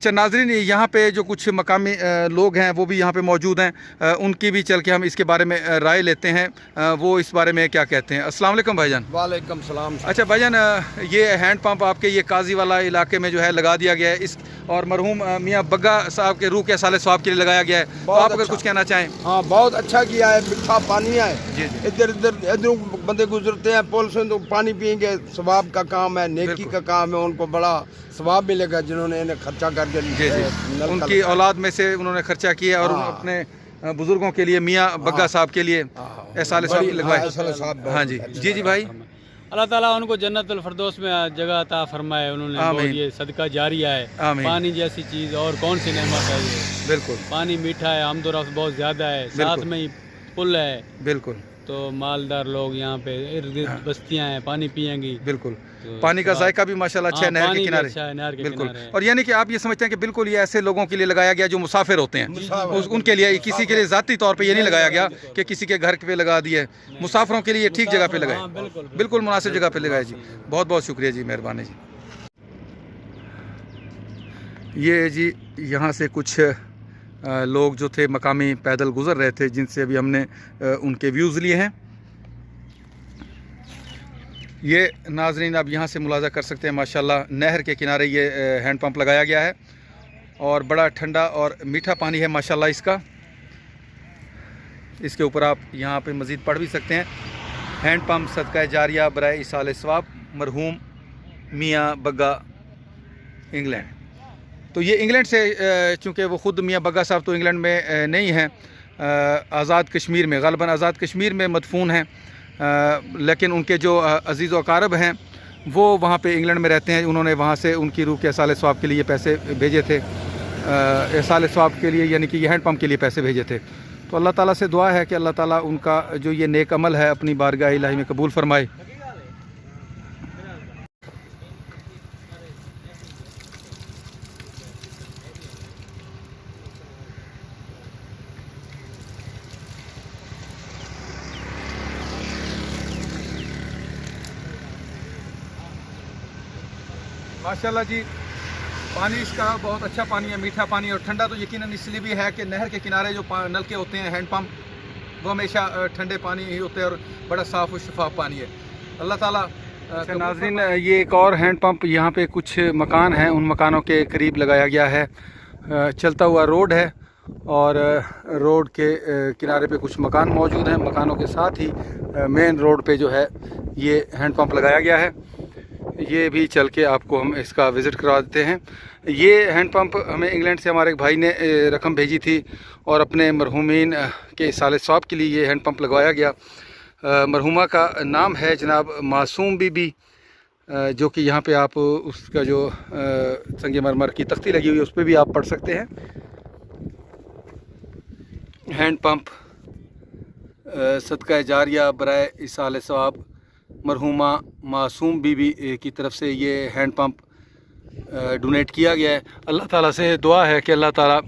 अच्छा नाज़रीन, यहाँ पे जो कुछ मकामी लोग हैं वो भी यहाँ पे मौजूद हैं, उनकी भी चल के हम इसके बारे में राय लेते हैं, वो इस बारे में क्या कहते हैं। अस्सलाम वालेकुम भाईजान। वालेकुम सलाम। अच्छा भाईजान, ये हैंड पंप आपके ये काजी वाला इलाके में जो है लगा दिया गया है, इस और मरहूम मियाँ बग्गा साहब के रूह के साले सवाब के लिए लगाया गया है, तो आप अगर कुछ कहना चाहें। हाँ, बहुत अच्छा किया है, मीठा पानी है। जी जी। इधर बंदे गुजरते हैं पुल से तो पानी पियेंगे, सवाब का काम है, नेकी का काम है, उनको बड़ा सवाब मिलेगा जिन्होंने इन्हें खर्चा करके। जी जी, उनकी औलाद में से उन्होंने खर्चा किया और अपने बुजुर्गों के लिए मियाँ बग्गा साहब के लिए साले सवाब लगवाए। हाँ जी जी जी भाई, अल्लाह ताला उनको जन्नतुल फिरदौस में जगह अता फरमाए। उन्होंने ये सदका जारिया है, पानी जैसी चीज़ और कौन सी नेमत है ये। बिल्कुल, पानी मीठा है, आमदोरफ्त बहुत ज़्यादा है, साथ में ही पुल है। बिल्कुल, तो मालदार लोग यहाँ पे इर्द गिर्द बस्तियाँ हैं, पानी पियेंगी। बिल्कुल, तो पानी का जायका भी माशाल्लाह अच्छा है नहर के किनारे। अच्छा है, नहर के बिल्कुल किनारे। और यानी कि आप ये समझते हैं कि बिल्कुल ये ऐसे लोगों के लिए लगाया गया जो मुसाफिर होते हैं, उनके लिए, किसी के लिए ज़ाती तौर पे ये नहीं लगाया गया कि किसी के घर पे लगा दिए, मुसाफिरों के लिए ठीक जगह पे लगाए, बिल्कुल मुनासिब जगह पे लगाए जी। बहुत बहुत शुक्रिया जी, मेहरबानी जी। ये जी यहाँ से कुछ लोग जो थे मकामी पैदल गुज़र रहे थे, जिनसे अभी हमने उनके व्यूज़ लिए हैं। ये नाजरीन आप यहाँ से मुलाजा कर सकते हैं, माशाल्लाह नहर के किनारे ये हैंड पंप लगाया गया है और बड़ा ठंडा और मीठा पानी है माशाल्लाह इसका। इसके ऊपर आप यहाँ पे मज़ीद पढ़ भी सकते हैं, हैंड पंप सदका जारिया बराए इसाले सवाब मरहूम मियाँ बग्गा इंग्लैंड। तो ये इंग्लैंड से, चूँकि वो ख़ुद मियाँ बग्गा साहब तो इंग्लैंड में नहीं हैं, आज़ाद कश्मीर में, ग़ालिबन आज़ाद कश्मीर में मदफून हैं, लेकिन उनके जो अज़ीज़ व अक़ारब हैं वो वहाँ पे इंग्लैंड में रहते हैं। उन्होंने वहाँ से उनकी रूह के साले सवाब के लिए पैसे भेजे थे, साले सवाब के लिए, यानी कि ये हैंड पंप के लिए पैसे भेजे थे। तो अल्लाह ताला से दुआ है कि अल्लाह ताला उनका जो ये नेक अमल है अपनी बारगाह इलाही में कबूल फरमाए। माशाल्लाह जी, पानी इसका बहुत अच्छा पानी है, मीठा पानी और ठंडा तो यकीनन इसलिए भी है कि नहर के किनारे जो नलके होते हैं हैंड पंप, वो हमेशा ठंडे पानी ही होते हैं और बड़ा साफ़ और शफाफ पानी है। अल्लाह ताला। नाज़रीन, ये एक और हैंड पंप यहाँ पे कुछ मकान हैं, उन मकानों के करीब लगाया गया है। चलता हुआ रोड है और रोड के किनारे पे कुछ मकान मौजूद हैं, मकानों के साथ ही मेन रोड पे जो है ये हैंड पंप लगाया गया है। ये भी चल के आपको हम इसका विज़िट करवा देते हैं। ये हैंड पंप हमें इंग्लैंड से हमारे एक भाई ने रकम भेजी थी और अपने मरहूमीन के साले सवाब के लिए ये हैंड पंप लगवाया गया। मरहुमा का नाम है जनाब मासूम बीबी, जो कि यहाँ पे आप उसका जो संगमरमर की तख्ती लगी हुई है उस पर भी आप पढ़ सकते हैं। हैंड पंप सदका जारिया बराए इसाले सवाब मरहुमा मासूम बीबी की तरफ से ये हैंड पंप डोनेट किया गया है। अल्लाह ताला से दुआ है कि अल्लाह ताला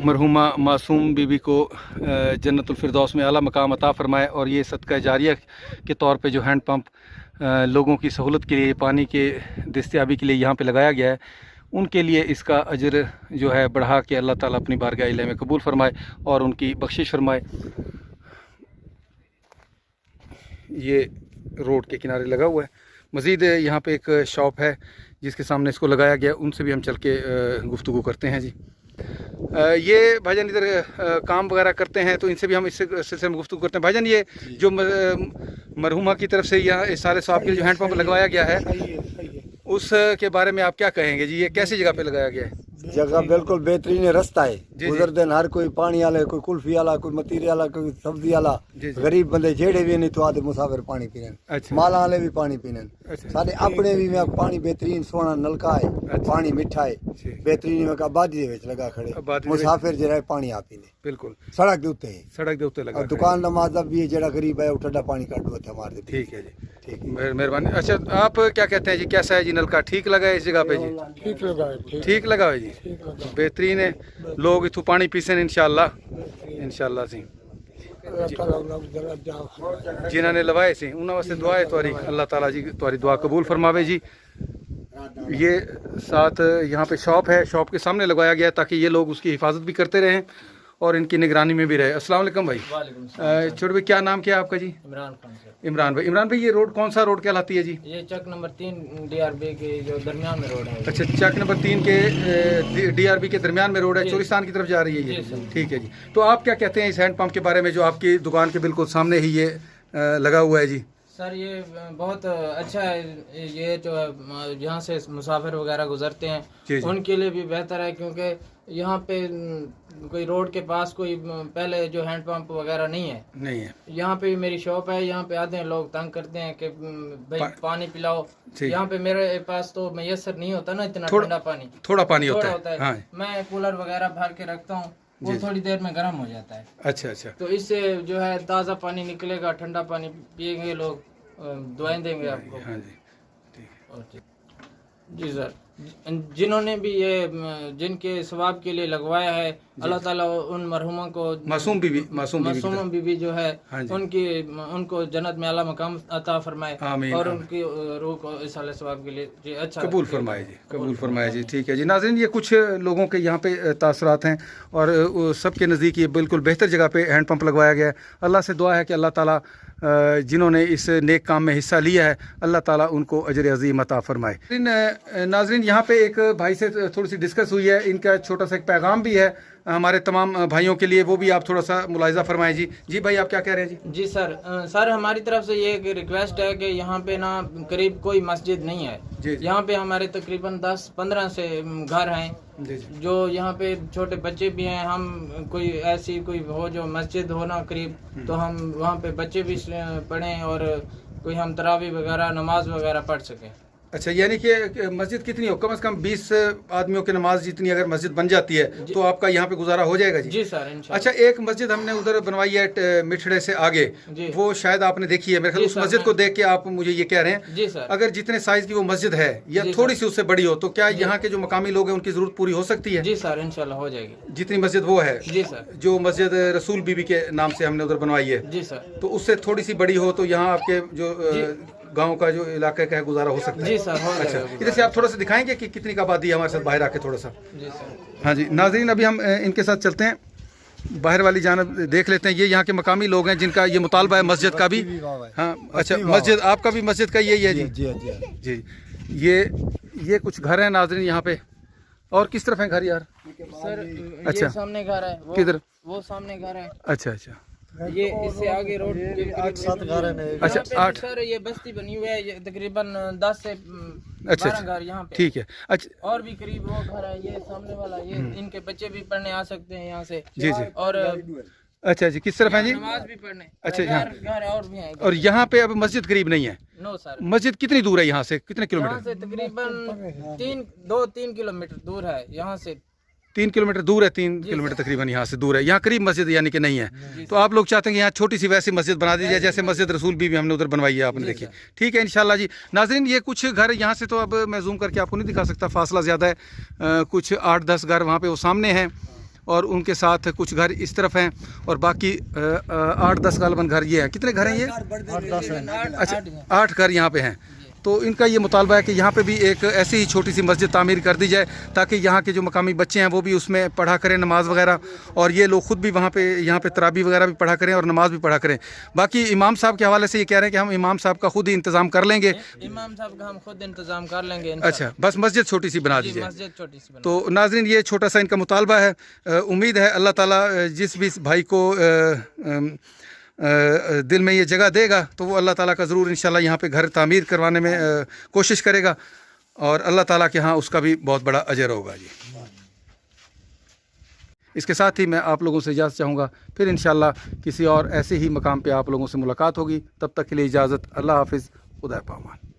मरहुमा मासूम बीबी को जन्नतुल फिरदौस में आला मकाम अता फरमाए और ये सदका जारिया के तौर पे जो हैंड पंप लोगों की सहूलत के लिए, पानी के दस्तयाबी के लिए यहाँ पे लगाया गया है, उनके लिए इसका अजर जो है बढ़ा के अल्लाह ताला अपनी बारगाह इलाही में कबूल फरमाए और उनकी बख्शिश फरमाए। ये रोड के किनारे लगा हुआ है। मज़ीद यहाँ पे एक शॉप है जिसके सामने इसको लगाया गया, उनसे भी हम चल के गुफ्तगू करते हैं जी। ये भाईजान इधर काम वगैरह करते हैं, तो इनसे भी हम इस सिलसिले में गुफ्तगू करते हैं। भाईजान, ये जो मरहुमा की तरफ से यहाँ सारे सवाब के लिए जो हैंड पंप लगवाया गया है उसके बारे में आप क्या कहेंगे जी? ये कैसी जगह पे लगाया गया है? जगह बिल्कुल बेहतरीन रास्ता है, गुजरते हर कोई पानी वाला, कोई कुल्फी वाला, कोई मतीरे वाला, कोई सब्जी वाला, गरीब बंदे जेड़े भी नहीं तो आते मुसाफिर पानी पीने। अच्छा। माला वाले भी पानी पीने। अच्छा। सारे अपने भी में पानी बेहतरीन सोना नलका है। अच्छा। पानी मिठा है बेहतरीन में आबादी लगा खड़े मुसाफिर जरा पानी आ पीने। बिल्कुल सड़क के उत्ते है, सड़क के उत्ते लगा। दुकान नमाज भी है, जरा गरीब है ठंडा पानी काट दो हमारे। ठीक है जी, ठीक, मेहरबानी। अच्छा, आप क्या कहते हैं जी, कैसा है जी नलका? ठीक लगा है इस जगह पे जी? ठीक लगा है, ठीक लगा है जी, बेहतरीन है। लोग इतों पानी पीसे इंशाअल्लाह सी जिन्होंने लवाए सी उन्होंने वास्ते दुआ है तुहारी, अल्लाह ताला जी तुहारी दुआ कबूल फरमावे जी। ये साथ यहाँ पे शॉप है, शॉप के सामने लगाया गया है ताकि ये लोग उसकी हिफाजत भी करते रहें और इनकी निगरानी में भी रहे। अस्सलाम वालेकुम भाई। छोटे भाई क्या नाम क्या है आपका जी? इमरान खान सर। इमरान भाई ये रोड कौन सा रोड कहलाती है जी? ये चक नंबर 3 DRB के जो दरमियान में रोड है। अच्छा, चक नंबर 3 के DRB के दरमियान में रोड है, चोरिस्तान की तरफ जा रही है ये। ठीक है जी। तो आप क्या कहते हैं इस हैंड पंप के बारे में जो आपकी दुकान के बिल्कुल सामने ही ये लगा हुआ है जी? सर ये बहुत अच्छा है। ये जो यहाँ से मुसाफिर वगैरह गुजरते हैं उनके लिए भी बेहतर है, क्योंकि यहाँ पे कोई रोड के पास कोई पहले जो हैंड पंप वगैरह नहीं है। यहाँ पे मेरी शॉप है, यहाँ पे आते हैं लोग तंग करते हैं कि भाई पानी पिलाओ। यहाँ पे मेरे पास तो मैसर नहीं होता ना इतना ठंडा पानी, थोड़ा पानी होता है। हाँ। मैं कूलर वगैरह भर के रखता हूँ, वो थोड़ी देर में गर्म हो जाता है। अच्छा। तो इससे जो है ताज़ा पानी निकलेगा, ठंडा पानी पिएंगे लोग, दुआएं देंगे आपको। हाँ जी। जी सर, जिन्होंने भी ये जिनके सवाब के लिए लगवाया है, अल्लाह ताला उन मरहुमों को, मासूम बीबी जो है उनको जन्नत में आला मकाम अता फरमाए और उनकी रूह को इस आले सवाब के लिए अच्छा कबूल फरमाए जी। ठीक है जी। नाज़रीन, ये कुछ लोगों के यहाँ पे तासरात हैं और सबके नज़दीक ये बिल्कुल बेहतर जगह पे हैंड पंप लगवाया गया है। अल्लाह से दुआ है कि अल्लाह ताला जिन्होंने इस नेक काम में हिस्सा लिया है अल्लाह ताला उनको अजर अज़ीम अता फरमाए। नाज़रीन, यहाँ पे एक भाई से थोड़ी सी डिस्कस हुई है, इनका छोटा सा एक पैगाम भी है हमारे तमाम भाइयों के लिए, वो भी आप थोड़ा सा मुलाहिज़ा फरमाएं जी। जी भाई, आप क्या कह रहे हैं जी? जी सर हमारी तरफ से ये एक रिक्वेस्ट है कि यहाँ पे ना करीब कोई मस्जिद नहीं है। यहाँ पे हमारे तकरीबन 10-15 से घर हैं, जो यहाँ पे छोटे बच्चे भी हैं। हम कोई ऐसी कोई हो जो मस्जिद हो ना करीब, तो हम वहाँ पे बच्चे भी पढ़ें और कोई हम तरावी वगैरह नमाज वगैरह पढ़ सकें। अच्छा, यानी कि मस्जिद कितनी हो, कम से कम 20 आदमियों की नमाज जितनी अगर मस्जिद बन जाती है तो आपका यहाँ पे गुजारा हो जाएगा जी? जी सर, इंशाल्लाह। अच्छा, एक मस्जिद हमने उधर बनवाई है मिठड़े से आगे, वो शायद आपने देखी है मेरे ख्याल। उस मस्जिद को देख के आप मुझे ये कह रहे हैं? जी सर। अगर जितने साइज की वो मस्जिद है या थोड़ी सी उससे बड़ी हो तो क्या यहाँ के जो मकामी लोग हैं उनकी जरूरत पूरी हो सकती है? जी सर, इंशाल्लाह हो जाएगी। जितनी मस्जिद वो है? जी सर। जो मस्जिद रसूल बीबी के नाम से हमने उधर बनवाई है? जी सर। तो उससे थोड़ी सी बड़ी हो तो यहाँ आपके जो गांव का जो इलाके का है गुजारा हो सकता है? जी सर। अच्छा, इधर से आप थोड़ा सा दिखाएंगे कि कितनी का आबादी है हमारे साथ बाहर आके थोड़ा सा? जी सर। हाँ जी। नाज़रीन, अभी हम इनके साथ चलते हैं, बाहर वाली जानब देख लेते हैं। ये यहाँ के मकामी लोग हैं जिनका ये मुतालबा है मस्जिद का भी। हाँ, अच्छा, मस्जिद आपका भी मस्जिद का यही है जी? जी। ये कुछ घर हैं नाज़रीन यहाँ पे, और किस तरफ है घर यार? सर अच्छा, ये सामने घर है। किधर? वो सामने घर है। अच्छा। ये इससे आगे रोड 8-7 घर हैं। अच्छा, 8 सर ये बस्ती बनी हुई है, ये तकरीबन 10 से 12 घर यहाँ पे। ठीक है। अच्छा, और भी करीब वो घर है, ये सामने वाला, ये इनके बच्चे भी पढ़ने आ सकते हैं यहाँ से। जी। और अच्छा जी, किस तरफ है जी? नमाज भी पढ़ने। अच्छा, घर और भी हैं। और यहाँ पे अब मस्जिद करीब नहीं है? No sir. मस्जिद कितनी दूर है यहाँ से, कितने किलोमीटर? यहाँ से तकरीबन 2-3 किलोमीटर दूर है यहाँ से। 3 किलोमीटर दूर है? 3 किलोमीटर तकरीबन यहाँ से दूर है। यहाँ करीब मस्जिद यानी कि नहीं है। तो आप लोग चाहते हैं कि यहाँ छोटी सी वैसी मस्जिद बना दी जाए जैसे मस्जिद रसूल बीबी हमने उधर बनवाई है, आपने देखी? ठीक है, इंशाल्लाह जी। नाज़रीन, ये कुछ घर यहाँ से तो अब मैं जूम करके आपको नहीं दिखा सकता, फासला ज़्यादा है। कुछ 8-10 घर वहाँ पे वो सामने हैं और उनके साथ कुछ घर इस तरफ हैं और बाकी 8-10 गालबन घर ये हैं। कितने घर हैं ये? 8-10 हैं। अच्छा, 8 घर यहाँ पे हैं। तो इनका ये मुतालबा है कि यहाँ पे भी एक ऐसी ही छोटी सी मस्जिद तामीर कर दी जाए ताकि यहाँ के जो मकामी बच्चे हैं वो भी उसमें पढ़ा करें नमाज वगैरह, और ये लोग ख़ुद भी वहाँ पे यहाँ पे तराबी वगैरह भी पढ़ा करें और नमाज भी पढ़ा करें। बाकी इमाम साहब के हवाले से ये कह रहे हैं कि हम इमाम साहब का खुद ही इंतज़ाम कर लेंगे। इमाम साहब का हम खुद इंतज़ाम कर लेंगे। अच्छा, बस मस्जिद छोटी सी बना दीजिए। मस्जिद छोटी सी। तो नाज़रीन, ये छोटा सा इनका मुतालबा है। उम्मीद है अल्लाह ताला जिस भी भाई को दिल में ये जगह देगा तो वो अल्लाह ताला का ज़रूर इंशाल्लाह यहाँ पे घर तामीर करवाने में कोशिश करेगा और अल्लाह ताला के यहाँ उसका भी बहुत बड़ा अजर होगा जी। इसके साथ ही मैं आप लोगों से इजाज़त चाहूँगा, फिर इंशाल्लाह किसी और ऐसे ही मकाम पे आप लोगों से मुलाकात होगी। तब तक के लिए इजाज़त। अल्लाह हाफिज़। खुदा पामान।